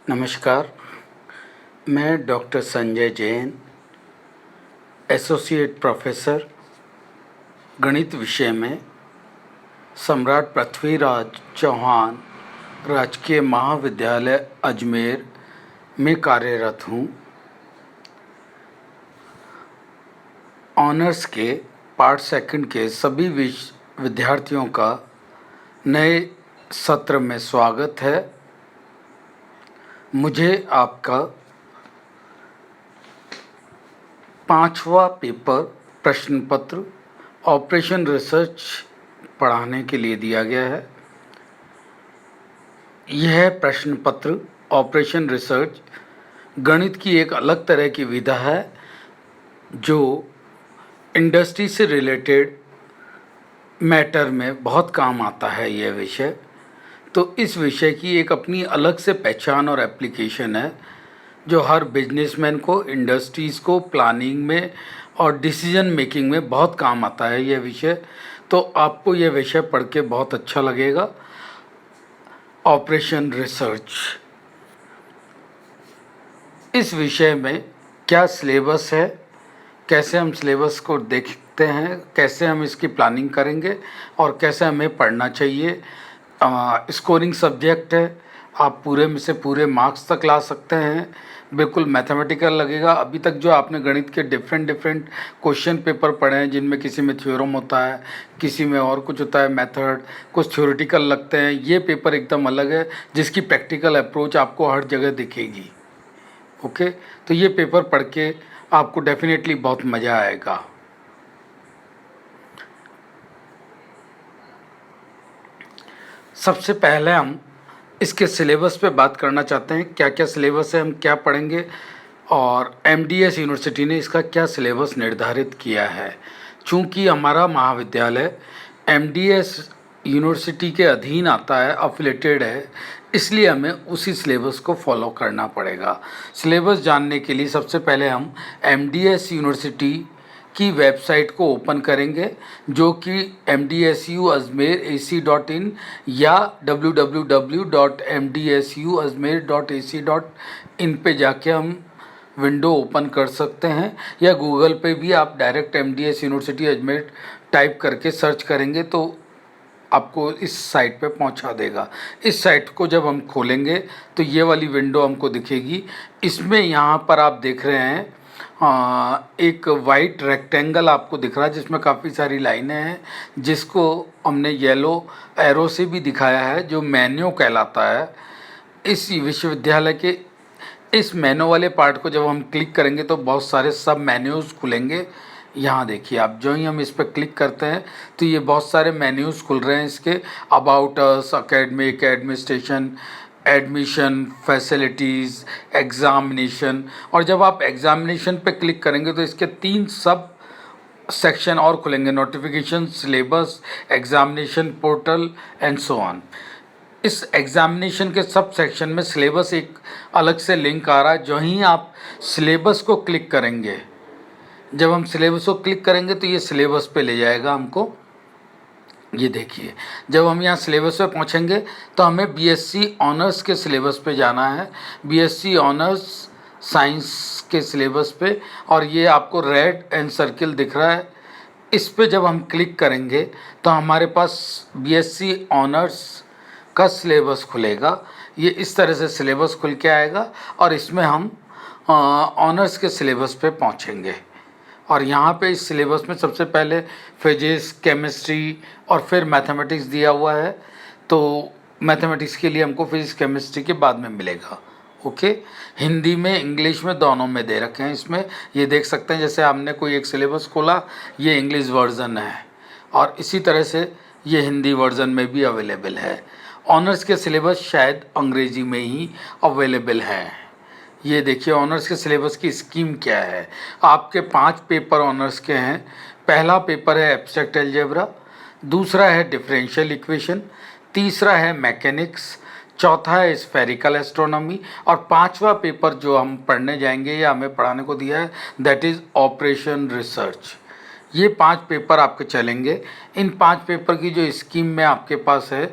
नमस्कार। मैं doctor Sanjay Jain, associate professor गणित विषय में सम्राट पृथ्वीराज चौहान राजकीय महाविद्यालय अजमेर में कार्यरत हूँ। ऑनर्स के पार्ट सेकंड के सभी विद्यार्थियों का नए सत्र में स्वागत है। मुझे आपका 5वां पेपर प्रश्न पत्र ऑपरेशन रिसर्च पढ़ाने के लिए दिया गया है। यह प्रश्न पत्र ऑपरेशन रिसर्च गणित की एक अलग तरह की विधा है जो इंडस्ट्री से रिलेटेड मैटर में बहुत काम आता है। यह विषय तो इस विषय की एक अपनी अलग से पहचान और एप्लीकेशन है जो हर बिजनेसमैन को, इंडस्ट्रीज़ को प्लानिंग में और डिसीजन मेकिंग में बहुत काम आता है यह विषय। तो आपको यह विषय पढ़ के बहुत अच्छा लगेगा। ऑपरेशन रिसर्च, इस विषय में क्या सिलेबस है, कैसे हम सिलेबस को देखते हैं, कैसे हम इसकी प्लानिंग करेंगे और कैसे हमें पढ़ना चाहिए। स्कोरिंग सब्जेक्ट है, आप पूरे में से पूरे मार्क्स तक ला सकते हैं। बिल्कुल मैथमेटिकल लगेगा। अभी तक जो आपने गणित के डिफरेंट क्वेश्चन पेपर पढ़े हैं जिनमें किसी में थ्योरम होता है, किसी में और कुछ होता है, मेथड, कुछ थ्योरेटिकल लगते हैं। ये पेपर एकदम अलग है जिसकी प्रैक्टिकल अप्रोच आपको हर जगह दिखेगी। ओके, तो ये पेपर पढ़ के आपको डेफिनेटली बहुत मज़ा आएगा। सबसे पहले हम इसके सिलेबस पे बात करना चाहते हैं। क्या क्या सिलेबस है, हम क्या पढ़ेंगे और एमडीएस यूनिवर्सिटी ने इसका क्या सिलेबस निर्धारित किया है। चूँकि हमारा महाविद्यालय एमडीएस यूनिवर्सिटी के अधीन आता है, अफिलेटेड है, इसलिए हमें उसी सिलेबस को फॉलो करना पड़ेगा। सिलेबस जानने के लिए सबसे पहले हम एमडीएस यूनिवर्सिटी की वेबसाइट को ओपन करेंगे जो कि mdsuajmer.ac.in या www.mdsuajmer.ac.in पे जाके हम विंडो ओपन कर सकते हैं, या गूगल पे भी आप direct MDS university Ajmer type करके सर्च करेंगे तो आपको इस साइट पे पहुंचा देगा। इस साइट को जब हम खोलेंगे तो ये वाली विंडो हमको दिखेगी। इसमें यहाँ पर आप देख रहे हैं एक वाइट रेक्टेंगल आपको दिख रहा है जिसमें काफ़ी सारी लाइनें हैं, जिसको हमने येलो एरो से भी दिखाया है जो मेन्यू कहलाता है। इस विश्वविद्यालय के इस मेन्यू वाले पार्ट को जब हम क्लिक करेंगे तो बहुत सारे सब मेन्यूज़ खुलेंगे। यहाँ देखिए आप, जो ही हम इस पर क्लिक करते हैं तो ये बहुत सारे मेन्यूज़ खुल रहे हैं इसके। About us, academic, administration, admission, facilities, examination. और जब आप एग्ज़ामिनेशन पे क्लिक करेंगे तो इसके 3 सब सेक्शन और खुलेंगे, notification, syllabus, examination portal and so on. इस एग्ज़ामिनेशन के सब सेक्शन में सिलेबस एक अलग से लिंक आ रहा है। जो ही आप सिलेबस को क्लिक करेंगे, जब हम सिलेबस को क्लिक करेंगे तो ये सिलेबस पे ले जाएगा हमको। ये देखिए, जब हम यहाँ सिलेबस पे पहुँचेंगे तो हमें बीएससी ऑनर्स के सिलेबस पे जाना है, बीएससी ऑनर्स साइंस के सिलेबस पे, और ये आपको रेड एंड सर्किल दिख रहा है। इस पे जब हम क्लिक करेंगे तो हमारे पास बीएससी ऑनर्स का सिलेबस खुलेगा। ये इस तरह से सिलेबस खुल के आएगा और इसमें हम ऑनर्स के सिलेबस पे पहुँचेंगे। और यहाँ पे इस सिलेबस में सबसे पहले फिजिक्स, केमिस्ट्री और फिर मैथमेटिक्स दिया हुआ है। तो मैथमेटिक्स के लिए हमको फिजिक्स केमिस्ट्री के बाद में मिलेगा। ओके, हिंदी में, इंग्लिश में, दोनों में दे रखे हैं इसमें। ये देख सकते हैं जैसे हमने कोई एक सिलेबस खोला, ये इंग्लिश वर्जन है और इसी तरह से ये हिंदी वर्जन में भी अवेलेबल है। ऑनर्स के सिलेबस शायद अंग्रेजी में ही अवेलेबल है। ये देखिए ऑनर्स के सिलेबस की स्कीम क्या है। आपके 5 पेपर ऑनर्स के हैं। पहला पेपर है एब्स्ट्रैक्ट अलजेब्रा, दूसरा है डिफरेंशियल इक्वेशन, तीसरा है मैकेनिक्स, चौथा है स्फेरिकल एस्ट्रोनॉमी और 5वां पेपर जो हम पढ़ने जाएंगे या हमें पढ़ाने को दिया है दैट इज़ ऑपरेशन रिसर्च। ये 5 पेपर आपके चलेंगे। इन 5 पेपर की जो स्कीम में आपके पास है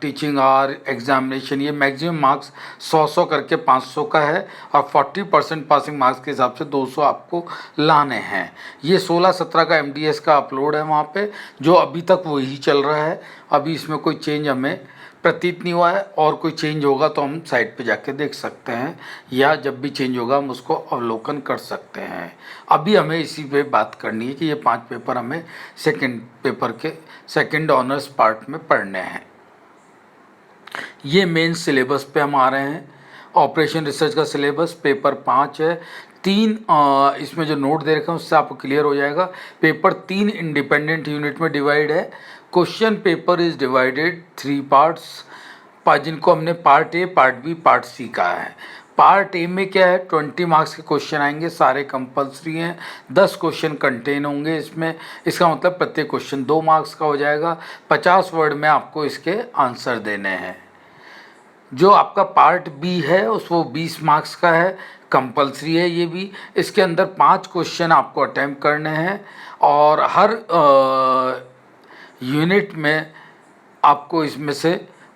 टीचिंग आवर एग्जामिनेशन, ये मैक्सिमम मार्क्स 100 करके 500 का है और 40% पासिंग मार्क्स के हिसाब से 200 आपको लाने हैं। ये 16-17 का MDS का अपलोड है वहाँ पे, जो अभी तक वही चल रहा है। अभी इसमें कोई चेंज हमें प्रतीत नहीं हुआ है, और कोई चेंज होगा तो हम साइट पे जाके देख सकते हैं, या जब भी चेंज होगा हम उसको अवलोकन कर सकते हैं। अभी हमें इसी पे बात करनी है कि ये 5 पेपर हमें सेकंड पेपर के सेकंड ऑनर्स पार्ट में पढ़ने हैं। ये मेन सिलेबस पे हम आ रहे हैं। ऑपरेशन रिसर्च का सिलेबस पेपर 5 है। 3 इसमें जो नोट दे रखे हैं उससे आपको क्लियर हो जाएगा। पेपर 3 इंडिपेंडेंट यूनिट में डिवाइड है। Question paper is divided 3 parts, जिनको हमने part A, part B, part C कहा है। पार्ट ए में क्या है, 20 मार्क्स के क्वेश्चन आएंगे, सारे कंपलसरी हैं। 10 क्वेश्चन कंटेन होंगे इसमें। इसका मतलब प्रत्येक क्वेश्चन 2 मार्क्स का हो जाएगा। 50 वर्ड में आपको इसके आंसर देने हैं। जो आपका पार्ट बी है वो 20 मार्क्स का है, कंपलसरी है ये भी। इसके अंदर 5 क्वेश्चन आपको अटैम्प्ट करने हैं, और हर यूनिट में आपको इसमें से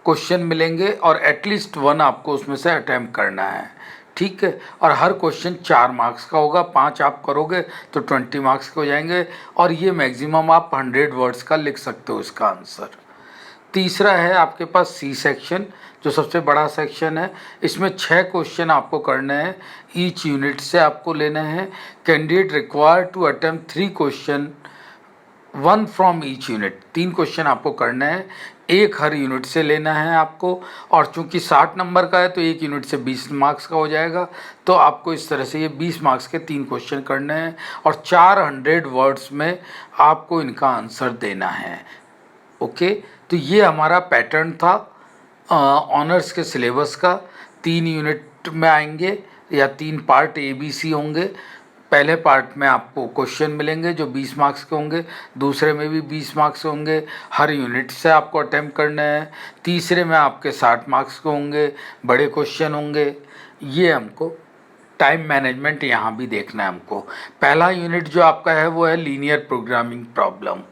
क्वेश्चन मिलेंगे, और एटलीस्ट 1 आपको उसमें से अटैम्प्ट करना है, ठीक है। और हर क्वेश्चन 4 मार्क्स का होगा। 5 आप करोगे तो 20 मार्क्स के हो जाएंगे, और ये मैक्सिमम आप 100 वर्ड्स का लिख सकते हो इसका आंसर। तीसरा है आपके पास सी सेक्शन, जो सबसे बड़ा सेक्शन है। इसमें 6 क्वेश्चन आपको करने हैं, ईच यूनिट से आपको लेने हैं। Candidate required to attempt 3 question, 1 from each unit. 3 question आपको करने हैं, 1 हर यूनिट से लेना है आपको। और चूंकि 60 नंबर का है तो 1 यूनिट से 20 मार्क्स का हो जाएगा। तो आपको इस तरह से ये 20 मार्क्स के 3 क्वेश्चन करने हैं, और 400 वर्ड्स में आपको इनका आंसर देना है। ओके, तो ये हमारा पैटर्न था ऑनर्स के सिलेबस का। 3 यूनिट में आएंगे, या 3 पार्ट ABC होंगे। पहले पार्ट में आपको क्वेश्चन मिलेंगे जो 20 मार्क्स के होंगे, दूसरे में भी 20 मार्क्स होंगे, हर यूनिट से आपको अटैम्प्ट करना है। तीसरे में आपके 60 मार्क्स के होंगे, बड़े क्वेश्चन होंगे। ये हमको टाइम मैनेजमेंट यहाँ भी देखना है हमको। पहला यूनिट जो आपका है वो है लीनियर प्रोग्रामिंग प्रॉब्लम।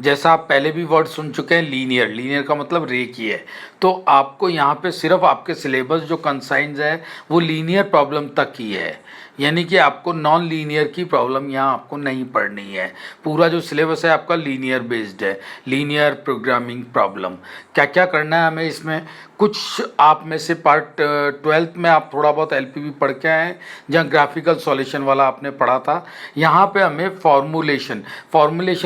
जैसा आप पहले भी वर्ड सुन चुके हैं, लीनियर, लीनियर का मतलब रेखीय है। तो आपको यहाँ पे सिर्फ आपके सिलेबस जो कंसाइंस है वो लीनियर प्रॉब्लम तक ही है, यानी कि आपको नॉन लीनियर की प्रॉब्लम यहाँ आपको नहीं पढ़नी है। पूरा जो सिलेबस है आपका लीनियर बेस्ड है, लीनियर प्रोग्रामिंग प्रॉब्लम। क्या क्या करना है हमें इसमें, कुछ आप में से पार्ट 12th में आप थोड़ा बहुत LPP पढ़ के आए हैं, जहाँ ग्राफिकल सॉल्यूशन वाला आपने पढ़ा था। यहाँ पे हमें फॉर्मुलेशन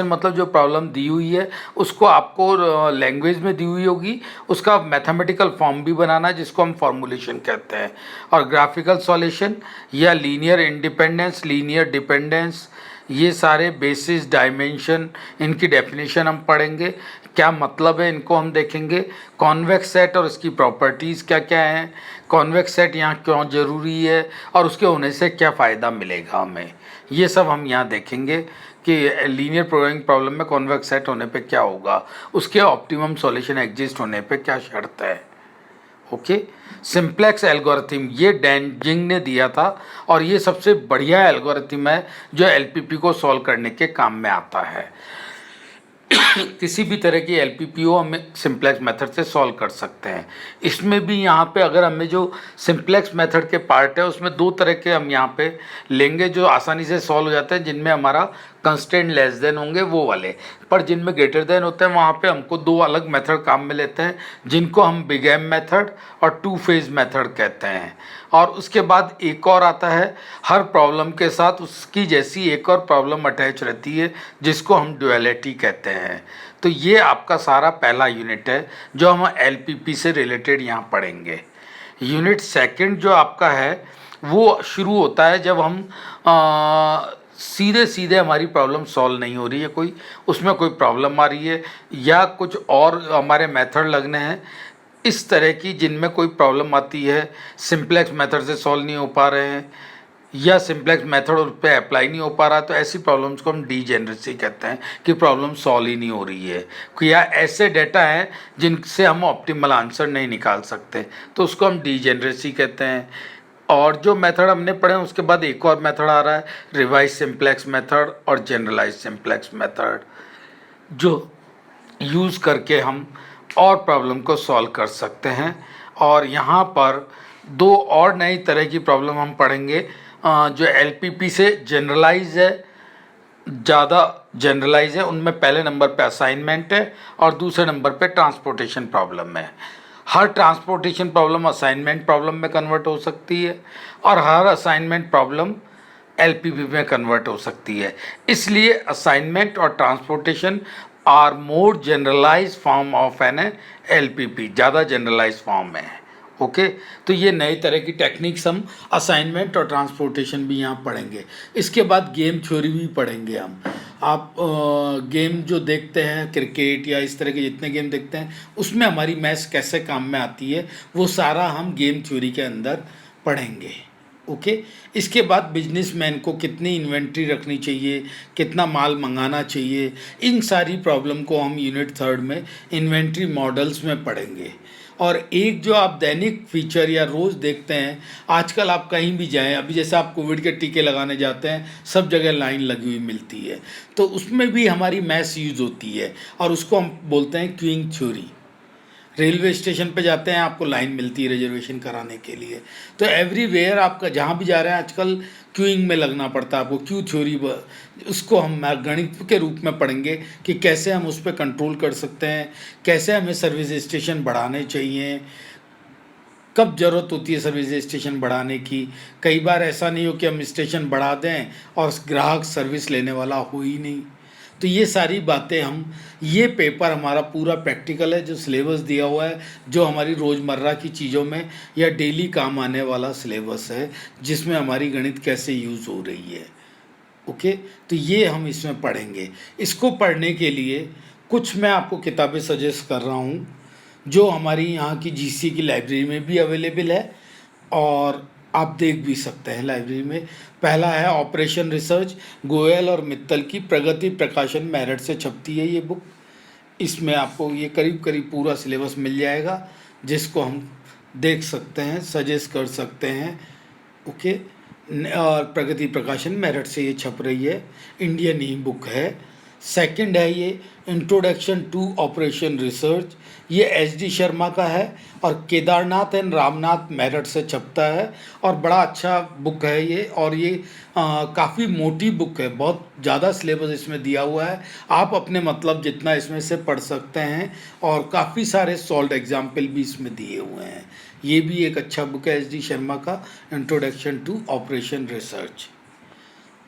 मतलब जो प्रॉब्लम दी हुई है उसको आपको लैंग्वेज में दी हुई होगी, उसका मैथमेटिकल फॉर्म भी बनाना है जिसको हम फॉर्मुलेशन कहते हैं। और ग्राफिकल सॉल्यूशन या लीनियर इंडिपेंडेंस, लीनियर डिपेंडेंस, ये सारे बेसिस, डायमेंशन, इनकी डेफिनेशन हम पढ़ेंगे, क्या मतलब है इनको हम देखेंगे। कॉन्वेक्स सेट और इसकी प्रॉपर्टीज़ क्या क्या हैं, कॉन्वेक्स सेट यहाँ क्यों ज़रूरी है, और उसके होने से क्या फ़ायदा मिलेगा हमें, ये सब हम यहाँ देखेंगे कि लीनियर प्रोग्रामिंग प्रॉब्लम में कॉन्वेक्स सेट होने पे क्या होगा, उसके ऑप्टिमम सॉल्यूशन एग्जिस्ट होने पे क्या शर्त है। ओके, सिंप्लेक्स एल्गोरिथम ये डैनजिंग ने दिया था, और ये सबसे बढ़िया एल्गोरिथम है जो LPP को सॉल्व करने के काम में आता है। किसी भी तरह की LPP हम सिंप्लेक्स मेथड से सॉल्व कर सकते हैं। इसमें भी यहाँ पे अगर हमें जो सिंप्लेक्स मेथड के पार्ट है उसमें 2 तरह के हम यहाँ पे लेंगे जो आसानी से सॉल्व हो जाते हैं, जिनमें हमारा कंस्टेंट लेस देन होंगे वो वाले, पर जिनमें ग्रेटर देन होते हैं वहाँ पे हमको 2 अलग मेथड काम में लेते हैं, जिनको हम बिगेम मेथड और 2 फेज मेथड कहते हैं। और उसके बाद एक और आता है, हर प्रॉब्लम के साथ उसकी जैसी एक और प्रॉब्लम अटैच रहती है जिसको हम ड्यूअलिटी कहते हैं। तो ये आपका सारा पहला यूनिट है जो हम LPP से रिलेटेड यहाँ पढ़ेंगे। यूनिट सेकंड जो आपका है वो शुरू होता है जब हम सीधे सीधे हमारी प्रॉब्लम सॉल्व नहीं हो रही है, कोई उसमें कोई प्रॉब्लम आ रही है, या कुछ और हमारे मेथड लगने हैं इस तरह की जिनमें कोई प्रॉब्लम आती है, सिंप्लेक्स मेथड से सॉल्व नहीं हो पा रहे हैं, या सिंप्लेक्स मेथड उस पर अप्लाई नहीं हो पा रहा, तो ऐसी प्रॉब्लम्स को हम डीजेनरेसी कहते हैं कि प्रॉब्लम सॉल्व ही नहीं हो रही है, या ऐसे डेटा हैं जिनसे हम ऑप्टिमल आंसर नहीं निकाल सकते, तो उसको हम डीजेनरेसी कहते हैं। और जो मेथड हमने पढ़े उसके बाद एक और मेथड आ रहा है रिवाइज सिंप्लेक्स मेथड और जनरलाइज सिंप्लेक्स मेथड, जो यूज़ करके हम और प्रॉब्लम को सॉल्व कर सकते हैं। और यहाँ पर दो और नई तरह की प्रॉब्लम हम पढ़ेंगे जो एलपीपी से जनरलाइज है, ज़्यादा जनरलाइज है। उनमें पहले नंबर पे असाइनमेंट है और दूसरे नंबर पे ट्रांसपोर्टेशन प्रॉब्लम है। हर ट्रांसपोर्टेशन प्रॉब्लम असाइनमेंट प्रॉब्लम में कन्वर्ट हो सकती है और हर असाइनमेंट प्रॉब्लम एलपीपी में कन्वर्ट हो सकती है। इसलिए असाइनमेंट और transportation are more generalise form of an LPP, ज़्यादा जनरलाइज फॉर्म है। ओके, तो ये नई तरह की टेक्निक्स हम असाइनमेंट और ट्रांसपोर्टेशन भी यहाँ पढ़ेंगे। इसके बाद गेम थ्योरी भी पढ़ेंगे हम। आप गेम जो देखते हैं क्रिकेट या इस तरह के जितने गेम देखते हैं उसमें हमारी मैथ्स कैसे काम में आती है वो सारा हम गेम थ्योरी के अंदर पढ़ेंगे। ओके, इसके बाद बिजनेसमैन को कितनी इन्वेंट्री रखनी चाहिए, कितना माल मंगाना चाहिए, इन सारी प्रॉब्लम को हम यूनिट 3 में इन्वेंट्री मॉडल्स में पढ़ेंगे। और एक जो आप दैनिक फीचर या रोज़ देखते हैं, आजकल आप कहीं भी जाएं, अभी जैसे आप कोविड के टीके लगाने जाते हैं सब जगह लाइन लगी हुई मिलती है, तो उसमें भी हमारी मैथ्स यूज़ होती है और उसको हम बोलते हैं क्यूइंग थ्योरी। रेलवे स्टेशन पे जाते हैं आपको लाइन मिलती है रिजर्वेशन कराने के लिए, तो एवरीवेयर आपका जहाँ भी जा रहे हैं आजकल क्यूइंग में लगना पड़ता है आपको। क्यू थ्योरी उसको हम गणित के रूप में पढ़ेंगे कि कैसे हम उस पर कंट्रोल कर सकते हैं, कैसे हमें सर्विस स्टेशन बढ़ाने चाहिए, कब ज़रूरत होती है सर्विस स्टेशन बढ़ाने की। कई बार ऐसा नहीं हो कि हम स्टेशन बढ़ा दें और ग्राहक सर्विस लेने वाला हो ही नहीं। तो ये सारी बातें हम, ये पेपर हमारा पूरा प्रैक्टिकल है जो सिलेबस दिया हुआ है, जो हमारी रोज़मर्रा की चीज़ों में या डेली काम आने वाला सिलेबस है जिसमें हमारी गणित कैसे यूज़ हो रही है। ओके, तो ये हम इसमें पढ़ेंगे। इसको पढ़ने के लिए कुछ मैं आपको किताबें सजेस्ट कर रहा हूँ जो हमारी यहाँ की जीसी की लाइब्रेरी में भी अवेलेबल है और आप देख भी सकते हैं लाइब्रेरी में। पहला है ऑपरेशन रिसर्च, गोयल और मित्तल की, प्रगति प्रकाशन मेरठ से छपती है ये बुक। इसमें आपको ये करीब करीब पूरा सिलेबस मिल जाएगा जिसको हम देख सकते हैं, सजेस्ट कर सकते हैं। ओके, और प्रगति प्रकाशन मेरठ से ये छप रही है, इंडियन ई बुक है। सेकंड है ये इंट्रोडक्शन टू ऑपरेशन रिसर्च, ये एच.डी. शर्मा का है और केदारनाथ एंड रामनाथ मेरठ से छपता है और बड़ा अच्छा बुक है ये। और ये काफ़ी मोटी बुक है, बहुत ज़्यादा सिलेबस इसमें दिया हुआ है, आप अपने मतलब जितना इसमें से पढ़ सकते हैं और काफ़ी सारे सॉल्व एग्जाम्पल भी इसमें दिए हुए हैं। ये भी एक अच्छा बुक है एच.डी. शर्मा का, इंट्रोडक्शन टू ऑपरेशन रिसर्च।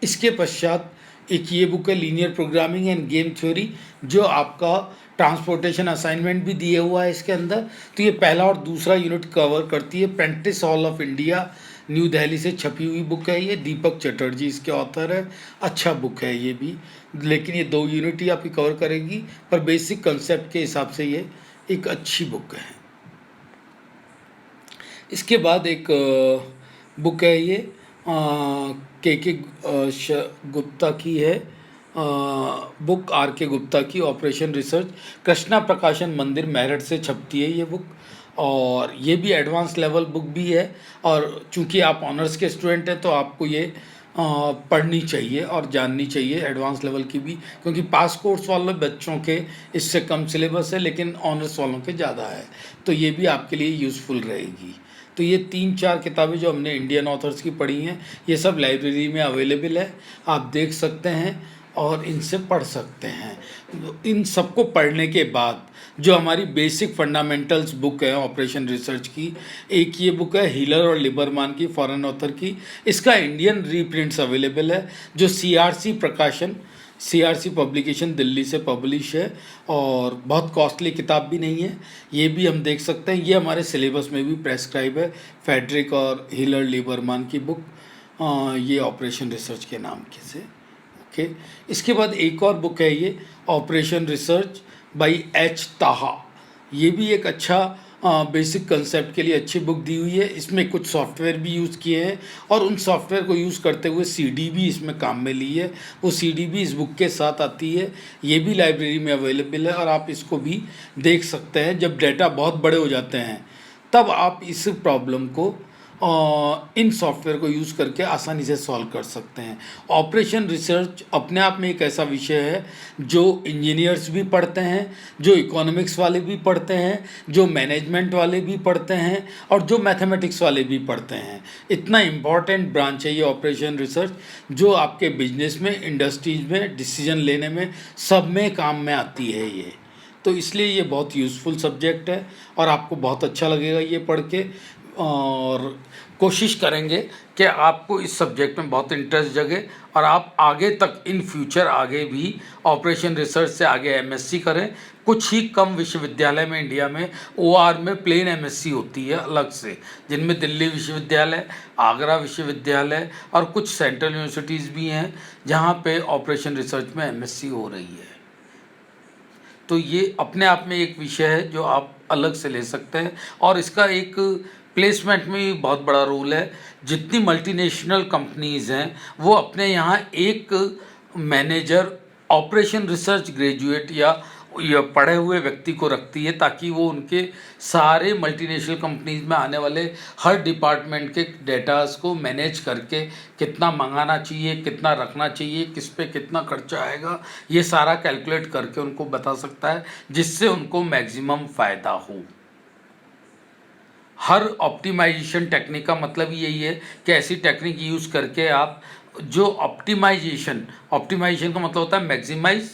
इसके पश्चात एक ये बुक है linear programming end game theory, जो आपका ट्रांसपोर्टेशन असाइनमेंट भी दिए हुआ है इसके अंदर। तो ये पहला और दूसरा यूनिट कवर करती है। Prentiss hall of India new Delhi से छपी हुई बुक है ये, दीपक चटर्जी इसके ऑथर है। अच्छा बुक है ये भी, लेकिन ये 2 यूनिट ही आपकी कवर करेगी, पर बेसिक कंसेप्ट के हिसाब से ये एक अच्छी बुक है। इसके बाद एक बुक है ये के गुप्ता की है, बुक R.K. गुप्ता की, ऑपरेशन रिसर्च, कृष्णा प्रकाशन मंदिर मेरठ से छपती है ये बुक। और ये भी एडवांस लेवल बुक भी है और चूंकि आप ऑनर्स के स्टूडेंट हैं तो आपको ये पढ़नी चाहिए और जाननी चाहिए एडवांस लेवल की भी, क्योंकि पास कोर्स वाले बच्चों के इससे कम सिलेबस है लेकिन ऑनर्स वालों के ज़्यादा है, तो ये भी आपके लिए यूज़फुल रहेगी। तो ये 3-4 किताबें जो हमने इंडियन ऑथर्स की पढ़ी हैं ये सब लाइब्रेरी में अवेलेबल है, आप देख सकते हैं और इनसे पढ़ सकते हैं। इन सबको पढ़ने के बाद जो हमारी बेसिक फंडामेंटल्स बुक है ऑपरेशन रिसर्च की, एक ये बुक है हीलर और लिबरमान की, फॉरेन ऑथर की, इसका इंडियन रीप्रिंट्स अवेलेबल है जो CRC पब्लिकेशन दिल्ली से पब्लिश है और बहुत कॉस्टली किताब भी नहीं है, ये भी हम देख सकते हैं। ये हमारे सिलेबस में भी प्रेस्क्राइब है, फेडरिक और हीलर लिबरमान की बुक, ये ऑपरेशन रिसर्च के नाम के से। ओके, इसके बाद एक और बुक है ये ऑपरेशन रिसर्च बाई H. ताहा, ये भी एक अच्छा बेसिक कंसेप्ट के लिए अच्छी बुक दी हुई है। इसमें कुछ सॉफ्टवेयर भी यूज़ किए हैं और उन सॉफ्टवेयर को यूज़ करते हुए CD भी इसमें काम में ली है, वो CD भी इस बुक के साथ आती है। ये भी लाइब्रेरी में अवेलेबल है और आप इसको भी देख सकते हैं। जब डेटा बहुत बड़े हो जाते हैं तब आप इस प्रॉब्लम को इन सॉफ्टवेयर को यूज़ करके आसानी से सॉल्व कर सकते हैं। ऑपरेशन रिसर्च अपने आप में एक ऐसा विषय है जो इंजीनियर्स भी पढ़ते हैं, जो इकोनॉमिक्स वाले भी पढ़ते हैं, जो मैनेजमेंट वाले भी पढ़ते हैं और जो मैथमेटिक्स वाले भी पढ़ते हैं। इतना इम्पॉर्टेंट ब्रांच है ये ऑपरेशन रिसर्च, जो आपके बिजनेस में, इंडस्ट्रीज में, डिसीजन लेने में, सब में काम में आती है ये। तो इसलिए ये बहुत यूज़फुल सब्जेक्ट है और आपको बहुत अच्छा लगेगा ये पढ़ के। और कोशिश करेंगे कि आपको इस सब्जेक्ट में बहुत इंटरेस्ट जगे और आप आगे तक इन फ्यूचर आगे भी ऑपरेशन रिसर्च से आगे एमएससी करें। कुछ ही कम विश्वविद्यालय में इंडिया में ओआर में प्लेन एमएससी होती है अलग से, जिनमें दिल्ली विश्वविद्यालय, आगरा विश्वविद्यालय और कुछ सेंट्रल यूनिवर्सिटीज़ भी हैं जहाँ पे ऑपरेशन रिसर्च में एमएससी हो रही है। तो ये अपने आप में एक विषय है जो आप अलग से ले सकते हैं और इसका एक प्लेसमेंट में भी बहुत बड़ा रोल है। जितनी मल्टीनेशनल कंपनीज़ हैं वो अपने यहाँ एक मैनेजर ऑपरेशन रिसर्च ग्रेजुएट या पढ़े हुए व्यक्ति को रखती है, ताकि वो उनके सारे मल्टीनेशनल कंपनीज में आने वाले हर डिपार्टमेंट के डेटास को मैनेज करके कितना मंगाना चाहिए, कितना रखना चाहिए, किस पे कितना खर्चा आएगा, ये सारा कैलकुलेट करके उनको बता सकता है, जिससे उनको मैक्सिमम फ़ायदा हो। हर ऑप्टिमाइजेशन टेक्निक का मतलब यही है कि ऐसी टेक्निक यूज़ करके आप जो ऑप्टिमाइजेशन का मतलब होता है मैक्सिमाइज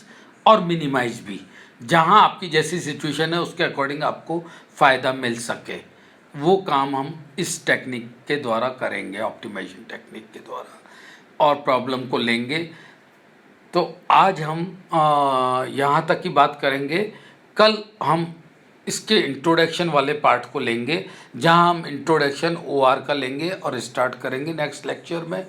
और मिनिमाइज भी, जहां आपकी जैसी सिचुएशन है उसके अकॉर्डिंग आपको फ़ायदा मिल सके, वो काम हम इस टेक्निक के द्वारा करेंगे, ऑप्टिमाइजेशन टेक्निक के द्वारा, और प्रॉब्लम को लेंगे। तो आज हम यहाँ तक की बात करेंगे। कल हम इसके इंट्रोडक्शन वाले पार्ट को लेंगे, जहाँ हम इंट्रोडक्शन ओआर का लेंगे और स्टार्ट करेंगे नेक्स्ट लेक्चर में।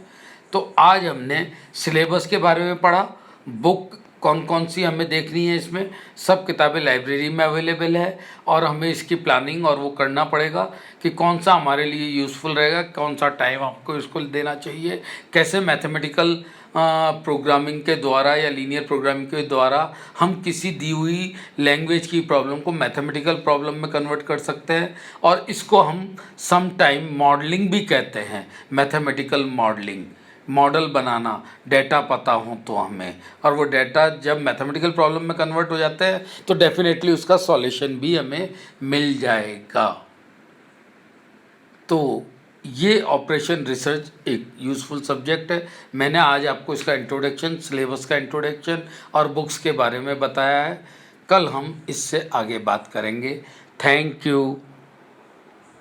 तो आज हमने सिलेबस के बारे में पढ़ा, बुक कौन कौन सी हमें देखनी है, इसमें सब किताबें लाइब्रेरी में अवेलेबल है और हमें इसकी प्लानिंग और वो करना पड़ेगा कि कौन सा हमारे लिए यूज़फुल रहेगा, कौन सा टाइम आपको इसको देना चाहिए, कैसे मैथमेटिकल प्रोग्रामिंग के द्वारा या लीनियर प्रोग्रामिंग के द्वारा हम किसी दी हुई लैंग्वेज की प्रॉब्लम को मैथमेटिकल प्रॉब्लम में कन्वर्ट कर सकते हैं। और इसको हम सम टाइम मॉडलिंग भी कहते हैं, मैथमेटिकल मॉडलिंग, मॉडल बनाना, डेटा पता हो तो हमें, और वो डेटा जब मैथमेटिकल प्रॉब्लम में कन्वर्ट हो जाता है तो डेफिनेटली उसका सॉल्यूशन भी हमें मिल जाएगा। तो ये ऑपरेशन रिसर्च एक यूज़फुल सब्जेक्ट है। मैंने आज आपको इसका इंट्रोडक्शन, सिलेबस का इंट्रोडक्शन और बुक्स के बारे में बताया है। कल हम इससे आगे बात करेंगे। Thank you.